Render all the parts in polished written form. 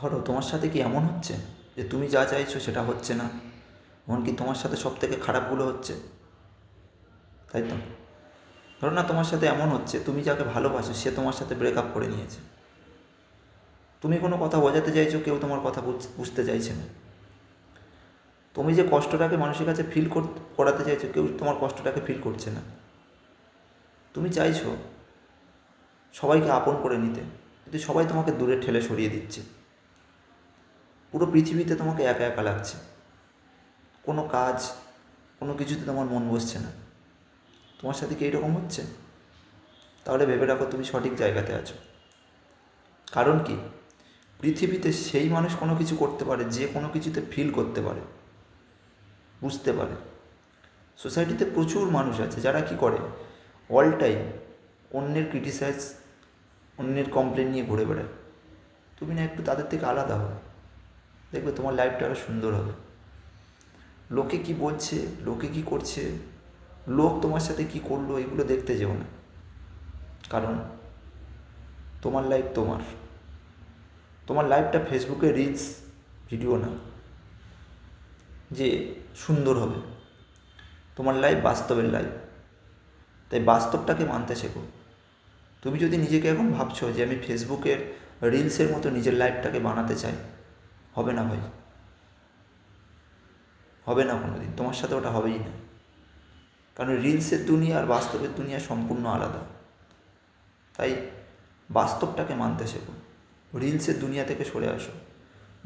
ধরো তোমার সাথে কি এমন হচ্ছে যে তুমি যা চাইছো সেটা হচ্ছে না, এমনকি তোমার সাথে সব থেকে খারাপগুলো হচ্ছে, তাই তো? ধরো না তোমার সাথে এমন হচ্ছে তুমি যাকে ভালোবাসো সে তোমার সাথে ব্রেকআপ করে নিয়েছে, তুমি কোনো কথা বোঝাতে চাইছো, কেউ তোমার কথা বুঝতে চাইছে না। তুমি যে কষ্টটাকে মানুষের কাছে ফিল করাতে চাইছো, কেউ তোমার কষ্টটাকে ফিল করছে না। তুমি চাইছো সবাইকে আপন করে নিতে, কিন্তু সবাই তোমাকে দূরে ঠেলে সরিয়ে দিচ্ছে। পুরো পৃথিবীতে তোমাকে একা একা লাগছে, কোনো কাজ, কোনো কিছুতে তোমার মন বসছে না। তোমার সাথে কি এইরকম হচ্ছে? তাহলে ভেবে রাখো তুমি সঠিক জায়গাতে আছো। কারণ কি, পৃথিবীতে সেই মানুষ কোনো কিছু করতে পারে যে কোনো কিছুতে ফিল করতে পারে, বুঝতে পারে। সোসাইটিতে প্রচুর মানুষ আছে যারা কি করে, অল টাইম অন্যের ক্রিটিসাইজ, অন্যের কমপ্লেন নিয়ে ঘুরে বেড়ায়। তুমি না একটু তাদের থেকে আলাদা হও, দেখবে তোমার লাইফটা আরও সুন্দর হবে। লোকে কি বলছে, লোকে কি করছে, লোক তোমার সাথে কি করলো, এগুলো দেখতে যেও না। কারণ তোমার লাইফ তোমার লাইফটা ফেসবুকে রিলস ভিডিও না যে সুন্দর হবে। তোমার লাইফ বাস্তবের লাইফ, তাই বাস্তবটাকে মানতে শেখো। তুমি যদি নিজেকে এখন ভাবছো যে আমি ফেসবুকের রিলসের মতো নিজের লাইফটাকে বানাতে চাই, হবে না ভাই, হবে না কোনো দিন, তোমার সাথে ওটা হবেই না। কারণ রিলসের দুনিয়া আর বাস্তবের দুনিয়া সম্পূর্ণ আলাদা। তাই বাস্তবটাকে মানতে শেখো, রিলসের দুনিয়া থেকে সরে আসো,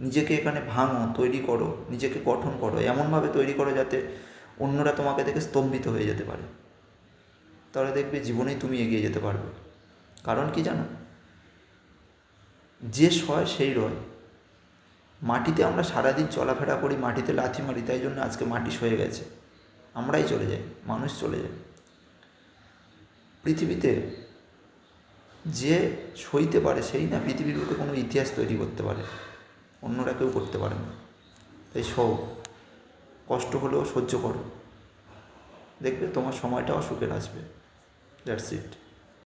নিজেকে এখানে ভাঙো, তৈরি করো, নিজেকে গঠন করো, এমনভাবে তৈরি করো যাতে অন্যরা তোমাকে দেখে স্তম্ভিত হয়ে যেতে পারে। তাহলে দেখবে জীবনেই তুমি এগিয়ে যেতে পারবে। কারণ কি জানো, যে সয় সেই রয়। মাটিতে আমরা সারাদিন চলাফেরা করি, মাটিতে লাথি মারি, তাই জন্য আজকে মাটি সয়ে গেছে, আমরাই চলে যাই, মানুষ চলে যায়। পৃথিবীতে যে সইতে পারে সেই না পৃথিবীর বুকে কোনো ইতিহাস তৈরি করতে পারে, অন্যরা কেউ করতে পারে না। তাই সও, কষ্ট হলেও সহ্য করো, দেখবে তোমার সময়টাও সুখের আসবে। That's it.